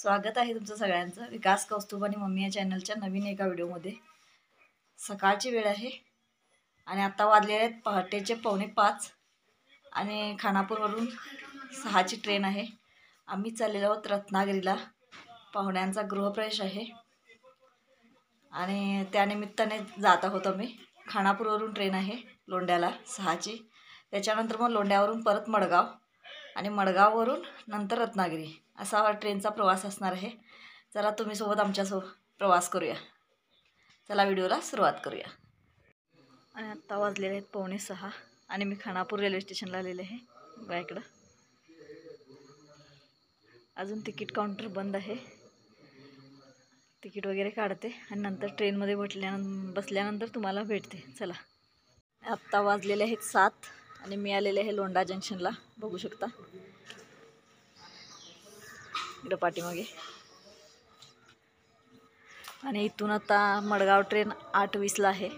स्वागत आहे तुमचं सगळ्यांचं विकास कौस्तुभ आणि मम्मी या चॅनलच्या नवीन एका व्हिडिओमध्ये। सकाळची वेळ आहे आणि आता वाजलेले आहेत पहाटेचे 4:45 आणि खानापूरवरून 6ची ट्रेन आहे। आम्ही चाललेलो आहोत रत्नागिरीला, पाहुण्यांचा गृहप्रवेश आहे आणि त्यानिमित्ताने जात आहोत आम्ही। खानापूरवरून ट्रेन आहे लोंढ्याला 6ची, त्याच्यानंतर मग लोंढ्यावरून परत मडगाव आणि मडगाववरून नंतर रत्नागिरी असा ट्रेनचा प्रवास असणार आहे। चला तुम्ही सोबत आमच्यासोबत प्रवास करूया। चला व्हिडिओला सुरुवात करूया। आणि आता वाजलेले आहेत 5:45 आणि मी खानापूर रेल्वे स्टेशनला आलेले आहे। बघा इकडं अजून तिकीट काउंटर बंद आहे, तिकीट वगैरे काढते आणि नंतर ट्रेनमध्ये बसल्यानंतर तुम्हाला भेटते। चला आत्ता वाजलेले आहेत 7 आणि मी आलेले आहे लोंढा जंक्शनला, बघू शकता इकडं पाठीमागे। आणि इथून आता मडगाव ट्रेन 8:20ला आहे।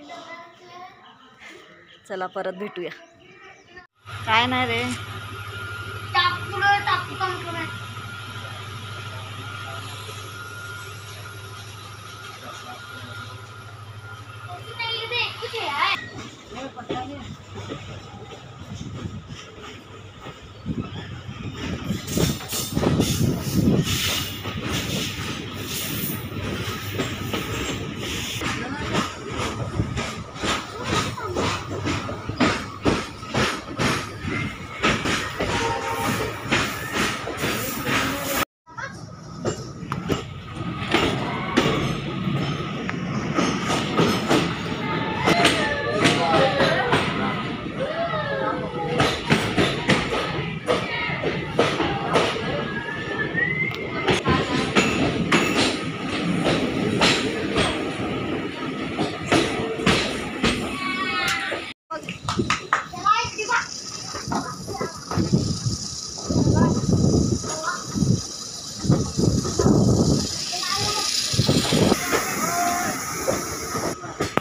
चला परत भेटूया। काय नाही रे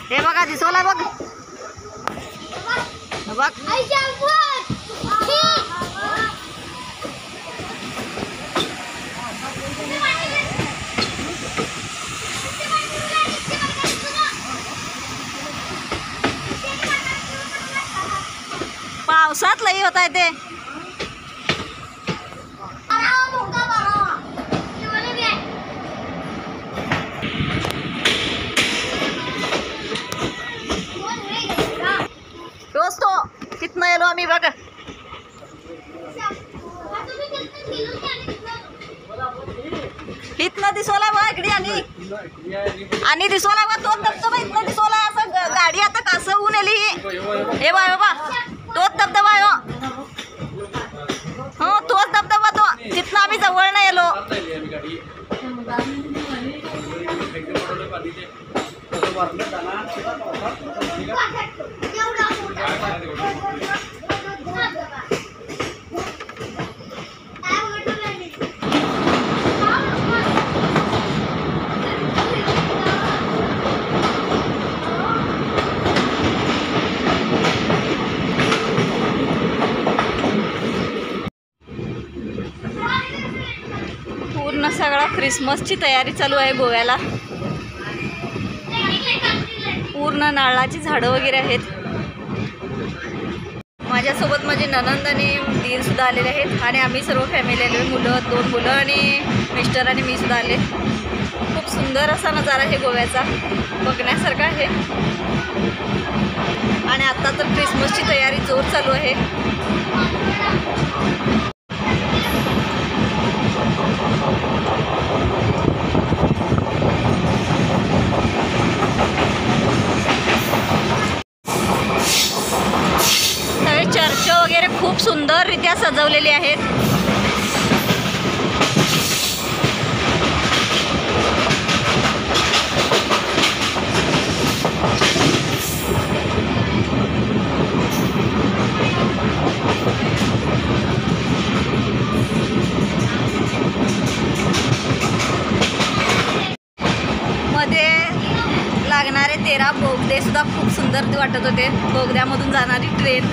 हे बघा दिसवला बघ बघ पावसात लई होत आहे ते। दोस्तो कितना येलो आम्ही बघ इथनं दिसवला बघ इकडे आणि दिसवला बघ तो धबधबा इथनं दिसवला। असं गाडी आता कसं होऊन आली हे बाय बाबा, तोच धबधबा आहे हो, तोच धबधबा तो तिथनं आम्ही जवळ नाही येलो। पूर्ण सगळा ख्रिसमसची तयारी चालू आहे गोव्याला। पूर्ण नारळाची झाडं वगैरे आहेत। माझ्यासोबत माझे ननंद आणि दीर सुद्धा आलेले आहेत आणि आम्ही सर्व फॅमिली आलेलो, मुलं 2 मुलं आणि मिस्टर आणि मी सुद्धा आले। खूप सुंदर असा नजारा आहे गोव्याचा, बघण्यासारखा आहे। आणि आता तर ख्रिसमसची तयारी जोर चालू आहे। सगळे चर्च वगैरे खूप सुंदररित्या सजवलेले आहेत। मध्ये लागणारे 13 बोगदे सुद्धा खूप सुंदर वाटत होते। बोगद्यामधून जाणारी ट्रेन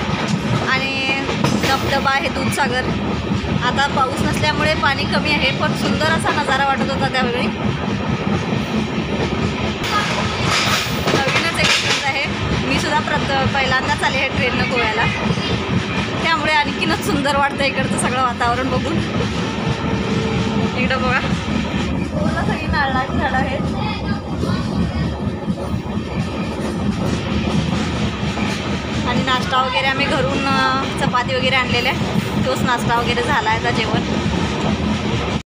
आणि धबधबा आहे दूधसागर. आता पाऊस नसल्यामुळे पाणी कमी आहे, पण सुंदर असा नजारा वाटत होता त्यावेळी. नवीनच एक्सपिरियन्स आहे. मी सुद्धा पहिल्यांदाच आले आहे ट्रेननं गोव्याला, त्यामुळे आणखीनच सुंदर वाटतं इकडचं सगळं वातावरण बघून. इकडं बघा पूर्ण सगळी नारळाची झाडं आहेत. आणि नाश्ता वगैरे आम्ही घरून चपाती वगैरे आणलेल्या, तोच नाश्ता वगैरे झाला आहे. आता जेवण